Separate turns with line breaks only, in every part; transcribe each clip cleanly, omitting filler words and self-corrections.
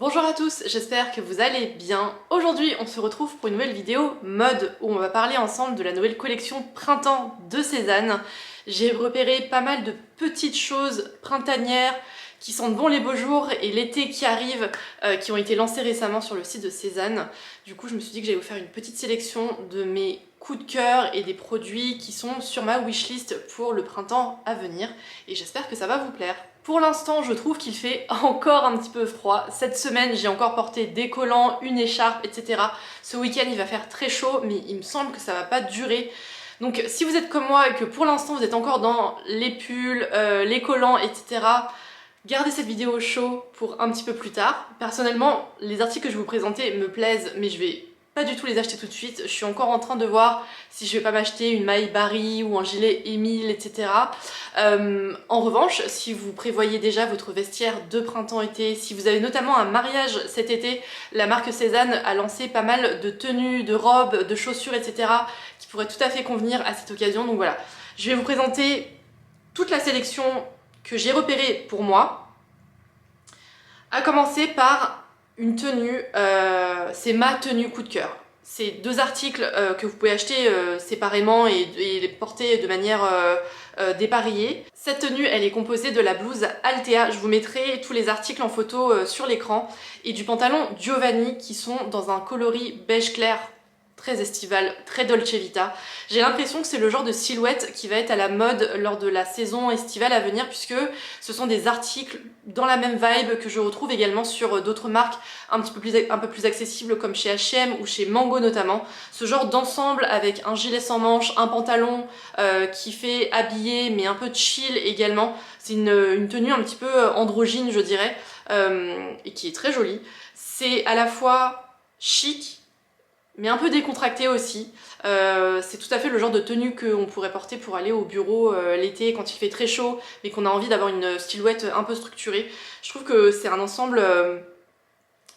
Bonjour à tous, j'espère que vous allez bien. Aujourd'hui, on se retrouve pour une nouvelle vidéo mode où on va parler ensemble de la nouvelle collection printemps de Cézanne. J'ai repéré pas mal de petites choses printanières qui sentent bon les beaux jours et l'été qui arrive, qui ont été lancées récemment sur le site de Cézanne. Du coup, je me suis dit que j'allais vous faire une petite sélection de mes coups de cœur et des produits qui sont sur ma wishlist pour le printemps à venir et j'espère que ça va vous plaire. Pour l'instant, je trouve qu'il fait encore un petit peu froid. Cette semaine, j'ai encore porté des collants, une écharpe, etc. Ce week-end, il va faire très chaud, mais il me semble que ça va pas durer. Donc si vous êtes comme moi et que pour l'instant vous êtes encore dans les pulls, les collants, etc., gardez cette vidéo au chaud pour un petit peu plus tard. Personnellement, les articles que je vais vous présenter me plaisent, mais je vais pas du tout les acheter tout de suite. Je suis encore en train de voir si je vais pas m'acheter une maille Barry ou un gilet Emile, etc. En revanche, si vous prévoyez déjà votre vestiaire de printemps-été, si vous avez notamment un mariage cet été, la marque Cézanne a lancé pas mal de tenues, de robes, de chaussures, etc. qui pourraient tout à fait convenir à cette occasion. Donc voilà, je vais vous présenter toute la sélection que j'ai repérée pour moi, à commencer par une tenue, c'est ma tenue coup de cœur. C'est deux articles que vous pouvez acheter séparément et les porter de manière dépareillée. Cette tenue, elle est composée de la blouse Altea, je vous mettrai tous les articles en photo sur l'écran, et du pantalon Giovanni qui sont dans un coloris beige clair, très estival, très Dolce Vita. J'ai l'impression que c'est le genre de silhouette qui va être à la mode lors de la saison estivale à venir, puisque ce sont des articles dans la même vibe que je retrouve également sur d'autres marques un peu plus accessibles comme chez H&M ou chez Mango notamment. Ce genre d'ensemble avec un gilet sans manches, un pantalon qui fait habillé mais un peu chill également. C'est une tenue un petit peu androgyne je dirais, et qui est très jolie. C'est à la fois chic mais un peu décontracté aussi. C'est tout à fait le genre de tenue qu'on pourrait porter pour aller au bureau l'été quand il fait très chaud, mais qu'on a envie d'avoir une silhouette un peu structurée. Je trouve que c'est un ensemble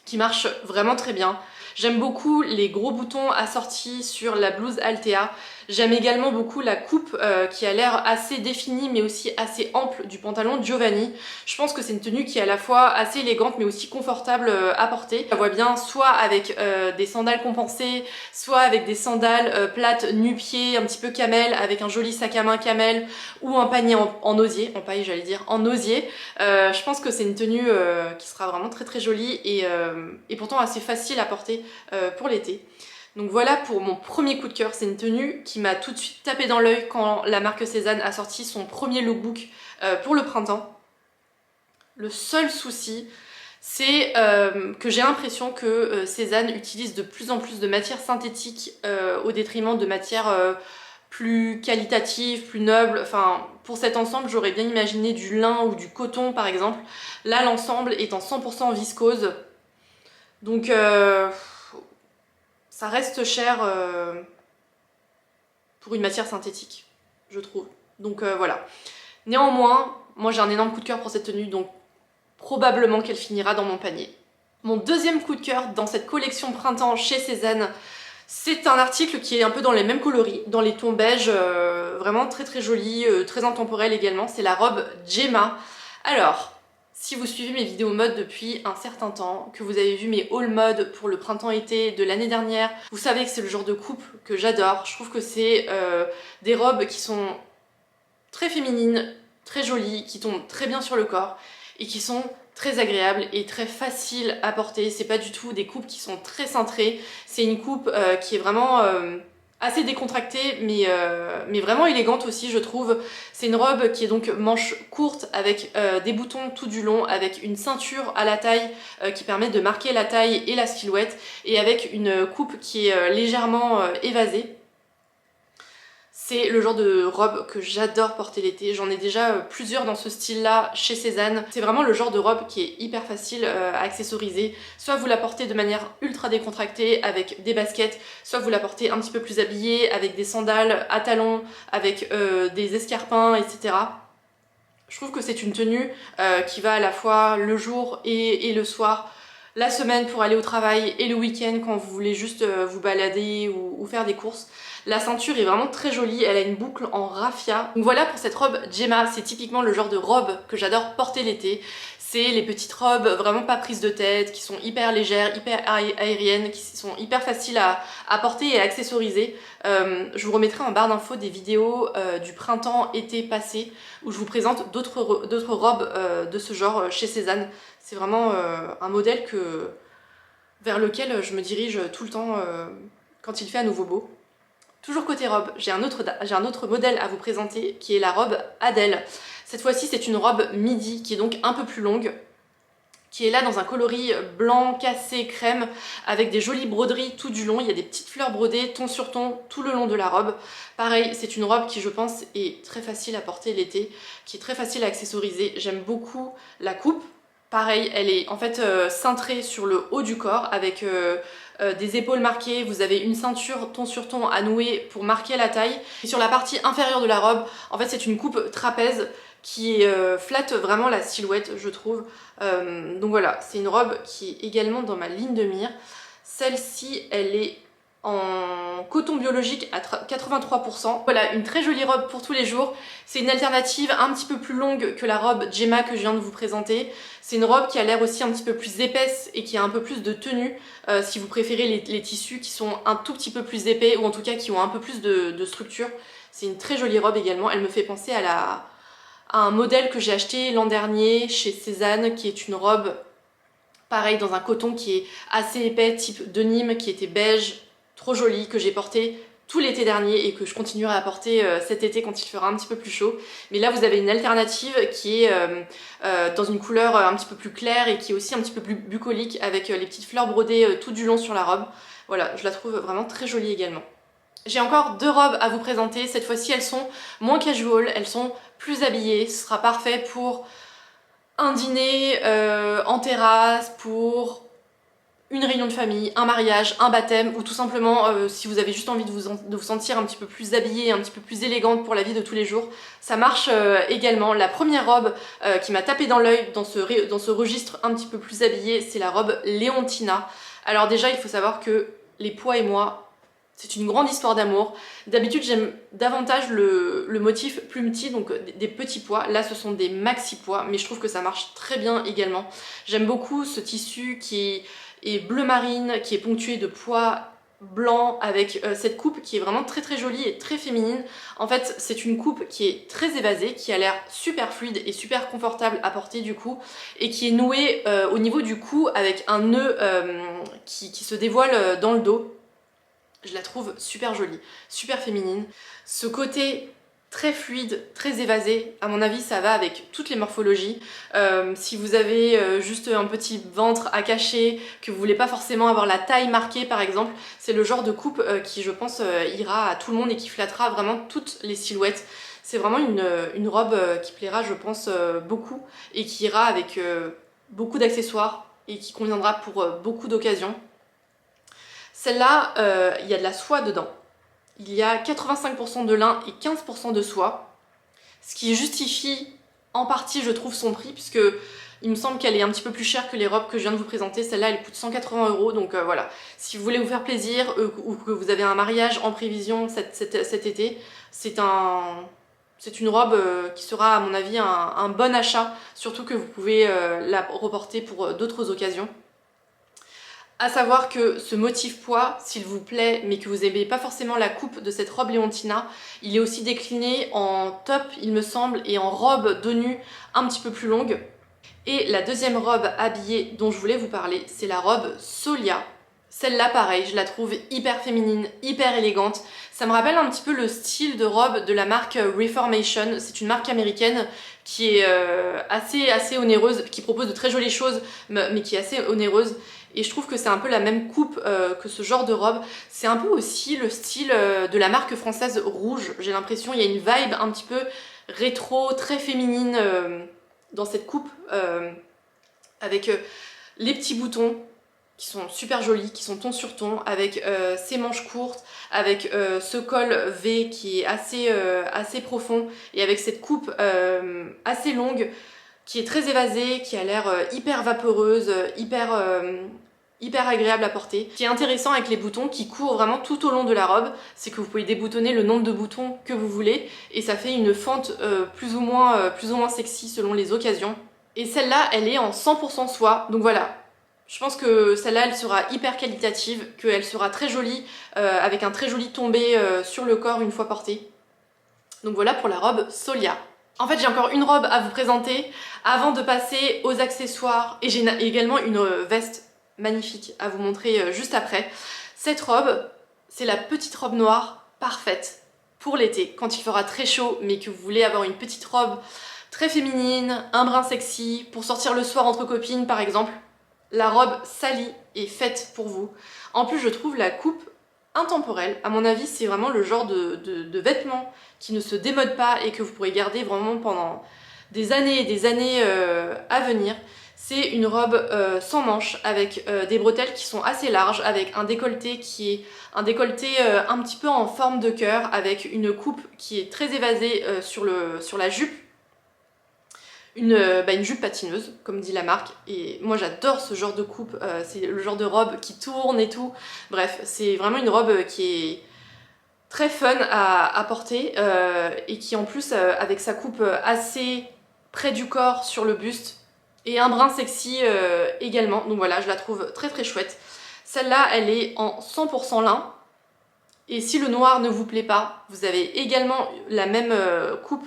qui marche vraiment très bien. J'aime beaucoup les gros boutons assortis sur la blouse Altea. J'aime également beaucoup la coupe qui a l'air assez définie mais aussi assez ample du pantalon Giovanni. Je pense que c'est une tenue qui est à la fois assez élégante mais aussi confortable à porter. Je la vois bien soit avec des sandales compensées, soit avec des sandales plates nu-pieds, un petit peu camel, avec un joli sac à main camel ou un panier en osier, en paille j'allais dire, en osier. Je pense que c'est une tenue qui sera vraiment très très jolie et pourtant assez facile à porter pour l'été. Donc voilà pour mon premier coup de cœur, c'est une tenue qui m'a tout de suite tapé dans l'œil quand la marque Cézanne a sorti son premier lookbook pour le printemps. Le seul souci, c'est que j'ai l'impression que Cézanne utilise de plus en plus de matières synthétiques au détriment de matières plus qualitatives, plus nobles. Enfin, pour cet ensemble, j'aurais bien imaginé du lin ou du coton par exemple. Là, l'ensemble est en 100% viscose. Donc ça reste cher pour une matière synthétique, je trouve. Donc voilà. Néanmoins, moi j'ai un énorme coup de cœur pour cette tenue, donc probablement qu'elle finira dans mon panier. Mon deuxième coup de cœur dans cette collection printemps chez Cézanne, c'est un article qui est un peu dans les mêmes coloris, dans les tons beige, vraiment très très joli, très intemporel également. C'est la robe Gemma. Alors, si vous suivez mes vidéos mode depuis un certain temps, que vous avez vu mes haul mode pour le printemps-été de l'année dernière, vous savez que c'est le genre de coupe que j'adore. Je trouve que c'est des robes qui sont très féminines, très jolies, qui tombent très bien sur le corps et qui sont très agréables et très faciles à porter. C'est pas du tout des coupes qui sont très cintrées, c'est une coupe qui est vraiment assez décontractée mais vraiment élégante aussi je trouve. C'est une robe qui est donc manche courte avec des boutons tout du long, avec une ceinture à la taille qui permet de marquer la taille et la silhouette, et avec une coupe qui est légèrement évasée. C'est le genre de robe que j'adore porter l'été. J'en ai déjà plusieurs dans ce style-là chez Cézanne. C'est vraiment le genre de robe qui est hyper facile à accessoriser. Soit vous la portez de manière ultra décontractée avec des baskets, soit vous la portez un petit peu plus habillée avec des sandales à talons, avec des escarpins, etc. Je trouve que c'est une tenue qui va à la fois le jour et le soir, la semaine pour aller au travail et le week-end quand vous voulez juste vous balader ou faire des courses. La ceinture est vraiment très jolie, elle a une boucle en raffia. Donc voilà pour cette robe Gemma, c'est typiquement le genre de robe que j'adore porter l'été. C'est les petites robes vraiment pas prises de tête, qui sont hyper légères, hyper aériennes, qui sont hyper faciles à porter et à accessoriser. Je vous remettrai en barre d'infos des vidéos du printemps-été passé où je vous présente d'autres robes de ce genre chez Cézanne. C'est vraiment un modèle vers lequel je me dirige tout le temps quand il fait à nouveau beau. Toujours côté robe, j'ai un autre modèle à vous présenter qui est la robe Adèle. Cette fois-ci, c'est une robe midi qui est donc un peu plus longue, qui est là dans un coloris blanc, cassé, crème, avec des jolies broderies tout du long. Il y a des petites fleurs brodées, ton sur ton, tout le long de la robe. Pareil, c'est une robe qui, je pense, est très facile à porter l'été, qui est très facile à accessoriser. J'aime beaucoup la coupe. Pareil, elle est en fait cintrée sur le haut du corps avec des épaules marquées. Vous avez une ceinture ton sur ton à nouer pour marquer la taille. Et sur la partie inférieure de la robe, en fait, c'est une coupe trapèze qui flatte vraiment la silhouette, je trouve. Donc voilà, c'est une robe qui est également dans ma ligne de mire. Celle-ci, elle est en coton biologique à 83%. Voilà, une très jolie robe pour tous les jours. C'est une alternative un petit peu plus longue que la robe Gemma que je viens de vous présenter. C'est une robe qui a l'air aussi un petit peu plus épaisse et qui a un peu plus de tenue, si vous préférez les tissus qui sont un tout petit peu plus épais ou en tout cas qui ont un peu plus de structure. C'est une très jolie robe également. Elle me fait penser à un modèle que j'ai acheté l'an dernier chez Cézanne, qui est une robe pareil dans un coton qui est assez épais, type denim, qui était beige, trop jolie, que j'ai portée tout l'été dernier et que je continuerai à porter cet été quand il fera un petit peu plus chaud. Mais là vous avez une alternative qui est dans une couleur un petit peu plus claire et qui est aussi un petit peu plus bucolique avec les petites fleurs brodées tout du long sur la robe. Voilà, je la trouve vraiment très jolie également. J'ai encore deux robes à vous présenter, cette fois-ci elles sont moins casual, elles sont plus habillées, ce sera parfait pour un dîner en terrasse, pour une réunion de famille, un mariage, un baptême, ou tout simplement si vous avez juste envie de vous sentir un petit peu plus habillée, un petit peu plus élégante pour la vie de tous les jours, ça marche également. La première robe qui m'a tapé dans l'œil dans ce registre un petit peu plus habillé, c'est la robe Leontina. Alors déjà, il faut savoir que les pois et moi, c'est une grande histoire d'amour. D'habitude, j'aime davantage le motif plumetis, donc des petits pois. Là, ce sont des maxi pois, mais je trouve que ça marche très bien également. J'aime beaucoup ce tissu qui est bleu marine, qui est ponctué de pois blancs avec cette coupe qui est vraiment très très jolie et très féminine. En fait, c'est une coupe qui est très évasée, qui a l'air super fluide et super confortable à porter du coup, et qui est nouée au niveau du cou avec un nœud qui se dévoile dans le dos. Je la trouve super jolie, super féminine. Ce côté très fluide, très évasé, à mon avis ça va avec toutes les morphologies. Si vous avez juste un petit ventre à cacher, que vous voulez pas forcément avoir la taille marquée par exemple, c'est le genre de coupe qui je pense ira à tout le monde et qui flattera vraiment toutes les silhouettes. C'est vraiment une robe qui plaira je pense beaucoup et qui ira avec beaucoup d'accessoires et qui conviendra pour beaucoup d'occasions. Celle-là, il y a de la soie dedans. Il y a 85% de lin et 15% de soie, ce qui justifie en partie, je trouve, son prix, puisque il me semble qu'elle est un petit peu plus chère que les robes que je viens de vous présenter. Celle-là, elle coûte 180 €, donc voilà. Si vous voulez vous faire plaisir ou que vous avez un mariage en prévision cet été, c'est une robe qui sera, à mon avis, un bon achat, surtout que vous pouvez la reporter pour d'autres occasions. À savoir que ce motif pois, s'il vous plaît, mais que vous n'aimez pas forcément la coupe de cette robe Leontina, il est aussi décliné en top, il me semble, et en robe de nu un petit peu plus longue. Et la deuxième robe habillée dont je voulais vous parler, c'est la robe Solia. Celle-là, pareil, je la trouve hyper féminine, hyper élégante. Ça me rappelle un petit peu le style de robe de la marque Reformation. C'est une marque américaine qui est assez onéreuse, qui propose de très jolies choses, mais qui est assez onéreuse. Et je trouve que c'est un peu la même coupe que ce genre de robe. C'est un peu aussi le style de la marque française Rouge. J'ai l'impression, il y a une vibe un petit peu rétro, très féminine dans cette coupe, avec les petits boutons qui sont super jolis, qui sont ton sur ton, avec ces manches courtes, avec ce col V qui est assez profond, et avec cette coupe assez longue, qui est très évasée, qui a l'air hyper vaporeuse, hyper agréable à porter. Ce qui est intéressant avec les boutons qui courent vraiment tout au long de la robe, c'est que vous pouvez déboutonner le nombre de boutons que vous voulez et ça fait une fente plus ou moins sexy selon les occasions. Et celle-là, elle est en 100% soie, donc voilà. Je pense que celle-là, elle sera hyper qualitative, qu'elle sera très jolie, avec un très joli tombé sur le corps une fois portée. Donc voilà pour la robe Solia. En fait, j'ai encore une robe à vous présenter avant de passer aux accessoires et j'ai également une veste magnifique à vous montrer juste après. Cette robe, c'est la petite robe noire parfaite pour l'été, quand il fera très chaud mais que vous voulez avoir une petite robe très féminine, un brin sexy, pour sortir le soir entre copines par exemple. La robe Sally est faite pour vous. En plus, je trouve la coupe intemporelle. À mon avis, c'est vraiment le genre de vêtements qui ne se démodent pas et que vous pourrez garder vraiment pendant des années et des années à venir. C'est une robe sans manches avec des bretelles qui sont assez larges, avec un décolleté qui est un décolleté un petit peu en forme de cœur, avec une coupe qui est très évasée sur la jupe. Une jupe patineuse, comme dit la marque, et moi j'adore ce genre de coupe, c'est le genre de robe qui tourne et tout. Bref, c'est vraiment une robe qui est très fun à porter et qui en plus, avec sa coupe assez près du corps sur le buste, et un brin sexy également, donc voilà, je la trouve très très chouette. Celle-là, elle est en 100% lin, et si le noir ne vous plaît pas, vous avez également la même coupe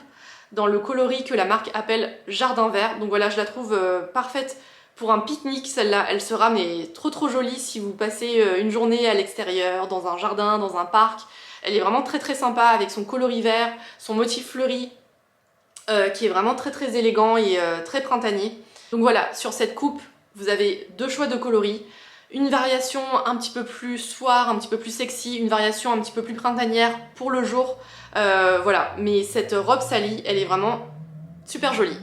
dans le coloris que la marque appelle Jardin Vert. Donc voilà, je la trouve parfaite pour un pique-nique, celle-là. Elle sera mais trop jolie si vous passez une journée à l'extérieur, dans un jardin, dans un parc. Elle est vraiment très très sympa avec son coloris vert, son motif fleuri, qui est vraiment très élégant et très printanier. Donc voilà, sur cette coupe, vous avez deux choix de coloris. Une variation un petit peu plus soir, un petit peu plus sexy, une variation un petit peu plus printanière pour le jour. Voilà, mais cette robe Sally, elle est vraiment super jolie.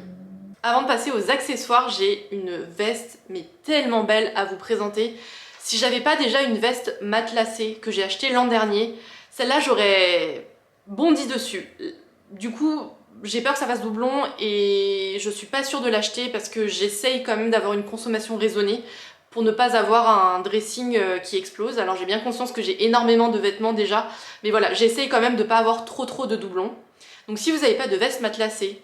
Avant de passer aux accessoires, j'ai une veste, mais tellement belle à vous présenter. Si j'avais pas déjà une veste matelassée que j'ai achetée l'an dernier, celle-là j'aurais bondi dessus. Du coup, j'ai peur que ça fasse doublon et je suis pas sûre de l'acheter parce que j'essaye quand même d'avoir une consommation raisonnée pour ne pas avoir un dressing qui explose. Alors j'ai bien conscience que j'ai énormément de vêtements déjà, mais voilà, j'essaye quand même de pas avoir trop de doublons. Donc si vous n'avez pas de veste matelassée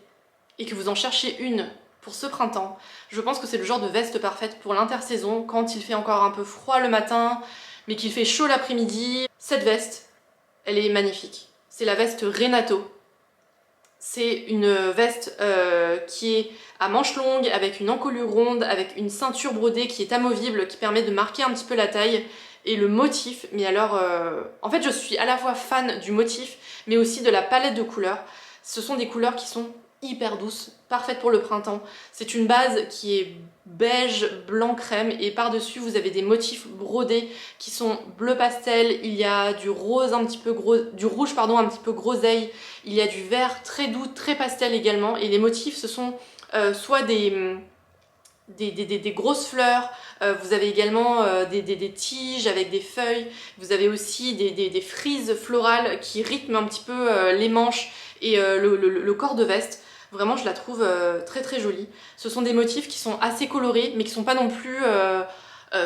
et que vous en cherchez une pour ce printemps, je pense que c'est le genre de veste parfaite pour l'intersaison, quand il fait encore un peu froid le matin, mais qu'il fait chaud l'après-midi. Cette veste, elle est magnifique. C'est la veste Renato. C'est une veste qui est à manches longues, avec une encolure ronde, avec une ceinture brodée qui est amovible, qui permet de marquer un petit peu la taille. Et le motif, mais alors... en fait, je suis à la fois fan du motif, mais aussi de la palette de couleurs. Ce sont des couleurs qui sont hyper douces, parfaites pour le printemps. C'est une base qui est beige, blanc crème, et par-dessus, vous avez des motifs brodés qui sont bleu pastel, il y a du rose un petit peu gros, du rouge pardon, un petit peu groseille, il y a du vert très doux, très pastel également, et les motifs ce sont soit des grosses fleurs, vous avez également des tiges avec des feuilles, vous avez aussi des frises florales qui rythment un petit peu les manches et le corps de veste. Vraiment, je la trouve très jolie. Ce sont des motifs qui sont assez colorés, mais qui sont pas non plus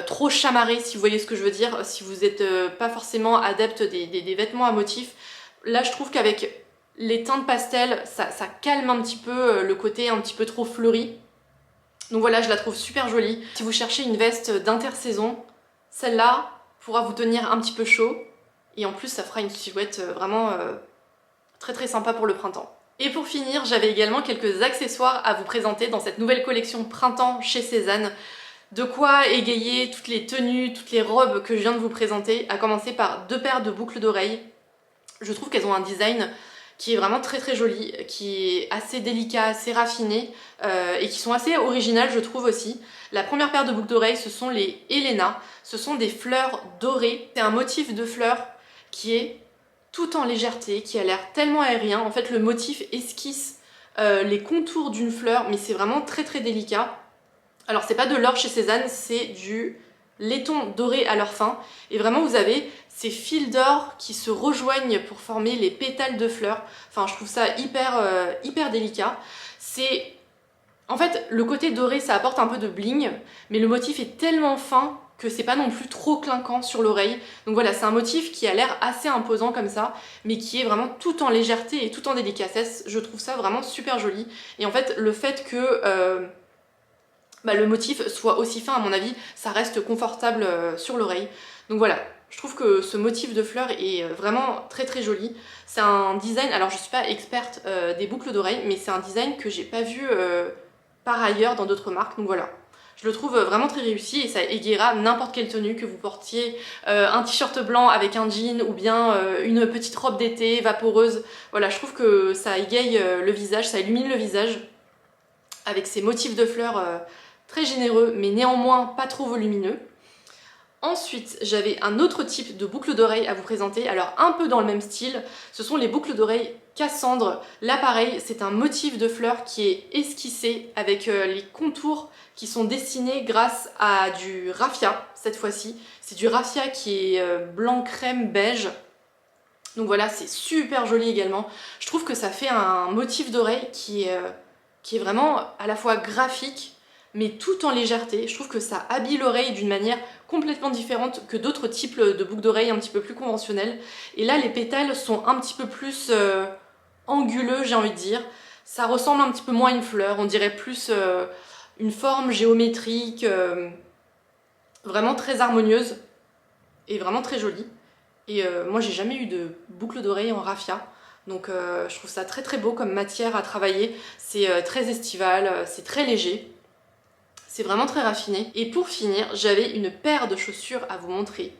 trop chamarrés, si vous voyez ce que je veux dire. Si vous n'êtes pas forcément adepte des vêtements à motifs, là je trouve qu'avec les teintes pastel, ça calme un petit peu le côté un petit peu trop fleuri. Donc voilà, je la trouve super jolie. Si vous cherchez une veste d'intersaison, celle-là pourra vous tenir un petit peu chaud. Et en plus, ça fera une silhouette vraiment très sympa pour le printemps. Et pour finir, j'avais également quelques accessoires à vous présenter dans cette nouvelle collection printemps chez Cézanne. De quoi égayer toutes les tenues, toutes les robes que je viens de vous présenter, à commencer par deux paires de boucles d'oreilles. Je trouve qu'elles ont un design qui est vraiment très joli, qui est assez délicat, assez raffiné, et qui sont assez originales je trouve aussi. La première paire de boucles d'oreilles, ce sont les Elena, ce sont des fleurs dorées. C'est un motif de fleurs qui est tout en légèreté, qui a l'air tellement aérien. En fait, le motif esquisse les contours d'une fleur, mais c'est vraiment très délicat. Alors, c'est pas de l'or chez Cézanne, c'est du laiton doré à leur fin. Et vraiment, vous avez ces fils d'or qui se rejoignent pour former les pétales de fleurs. Enfin, je trouve ça hyper délicat. En fait, le côté doré, ça apporte un peu de bling, mais le motif est tellement fin que c'est pas non plus trop clinquant sur l'oreille. Donc voilà, c'est un motif qui a l'air assez imposant comme ça, mais qui est vraiment tout en légèreté et tout en délicatesse. Je trouve ça vraiment super joli. Et en fait, le fait que le motif soit aussi fin, à mon avis, ça reste confortable sur l'oreille. Donc voilà, je trouve que ce motif de fleurs est vraiment très très joli. C'est un design, alors je suis pas experte des boucles d'oreilles, mais c'est un design que j'ai pas vu par ailleurs dans d'autres marques. Donc voilà, je le trouve vraiment très réussi et ça égayera n'importe quelle tenue, que vous portiez un t-shirt blanc avec un jean ou bien une petite robe d'été vaporeuse. Voilà, je trouve que ça égaye le visage, ça illumine le visage avec ces motifs de fleurs très généreux mais néanmoins pas trop volumineux. Ensuite, j'avais un autre type de boucle d'oreille à vous présenter, alors un peu dans le même style, ce sont les boucles d'oreille Cassandre. Là pareil, c'est un motif de fleurs qui est esquissé avec les contours qui sont dessinés grâce à du raffia cette fois-ci. C'est du raffia qui est blanc crème beige. Donc voilà, c'est super joli également. Je trouve que ça fait un motif d'oreille qui est vraiment à la fois graphique mais tout en légèreté. Je trouve que ça habille l'oreille d'une manière complètement différente que d'autres types de boucles d'oreilles un petit peu plus conventionnelles. Et là, les pétales sont un petit peu plus anguleux, j'ai envie de dire. Ça ressemble un petit peu moins à une fleur, on dirait plus une forme géométrique, vraiment très harmonieuse et vraiment très jolie. Et moi, j'ai jamais eu de boucle d'oreille en raffia. Donc je trouve ça très très beau comme matière à travailler. C'est très estival, c'est très léger. C'est vraiment très raffiné. Et pour finir, j'avais une paire de chaussures à vous montrer.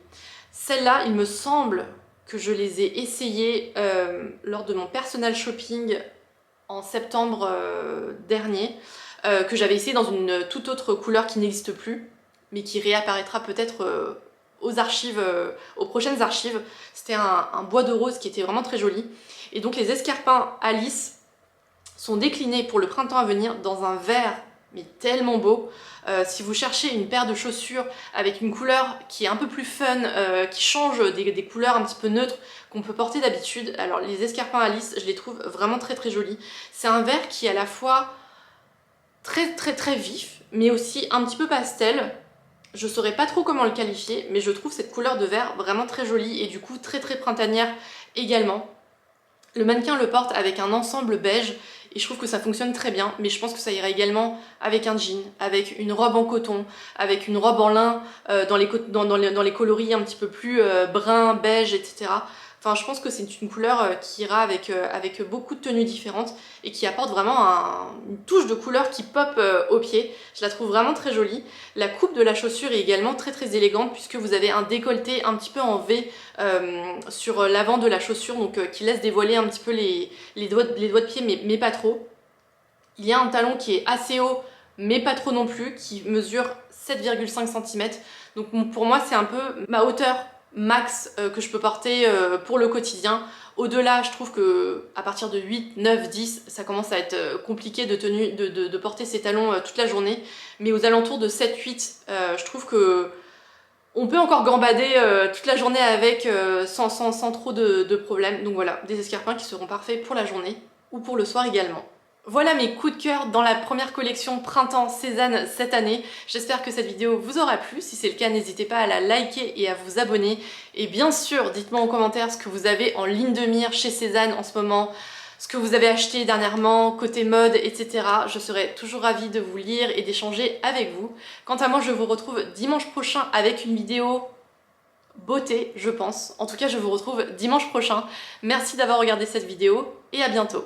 Celles-là, il me semble que je les ai essayées lors de mon personal shopping en septembre dernier, que j'avais essayé dans une toute autre couleur qui n'existe plus, mais qui réapparaîtra peut-être aux archives, aux prochaines archives. C'était un bois de rose qui était vraiment très joli. Et donc les escarpins Alice sont déclinés pour le printemps à venir dans un vert mais tellement beau. Si vous cherchez une paire de chaussures avec une couleur qui est un peu plus fun, qui change des couleurs un petit peu neutres qu'on peut porter d'habitude, alors les escarpins Alice, je les trouve vraiment très très jolis. C'est un vert qui est à la fois très très très vif, mais aussi un petit peu pastel. Je saurais pas trop comment le qualifier, mais je trouve cette couleur de vert vraiment très jolie et du coup très très printanière également. Le mannequin le porte avec un ensemble beige et je trouve que ça fonctionne très bien, mais je pense que ça irait également avec un jean, avec une robe en coton, avec une robe en lin, dans les coloris un petit peu plus brun, beige, etc. Enfin, je pense que c'est une couleur qui ira avec beaucoup de tenues différentes et qui apporte vraiment une touche de couleur qui pop au pied. Je la trouve vraiment très jolie. La coupe de la chaussure est également très très élégante puisque vous avez un décolleté un petit peu en V sur l'avant de la chaussure, donc qui laisse dévoiler un petit peu les doigts de pied, mais pas trop. Il y a un talon qui est assez haut, mais pas trop non plus, qui mesure 7,5 cm. Donc pour moi, c'est un peu ma hauteur max que je peux porter pour le quotidien. Au-delà, je trouve que à partir de 8, 9, 10, ça commence à être compliqué de porter ces talons toute la journée. Mais aux alentours de 7, 8, je trouve que on peut encore gambader toute la journée avec sans trop de problèmes. Donc voilà, des escarpins qui seront parfaits pour la journée ou pour le soir également. Voilà mes coups de cœur dans la première collection Printemps Cézanne cette année. J'espère que cette vidéo vous aura plu. Si c'est le cas, n'hésitez pas à la liker et à vous abonner. Et bien sûr, dites-moi en commentaire ce que vous avez en ligne de mire chez Cézanne en ce moment, ce que vous avez acheté dernièrement, côté mode, etc. Je serai toujours ravie de vous lire et d'échanger avec vous. Quant à moi, je vous retrouve dimanche prochain avec une vidéo beauté, je pense. En tout cas, je vous retrouve dimanche prochain. Merci d'avoir regardé cette vidéo et à bientôt.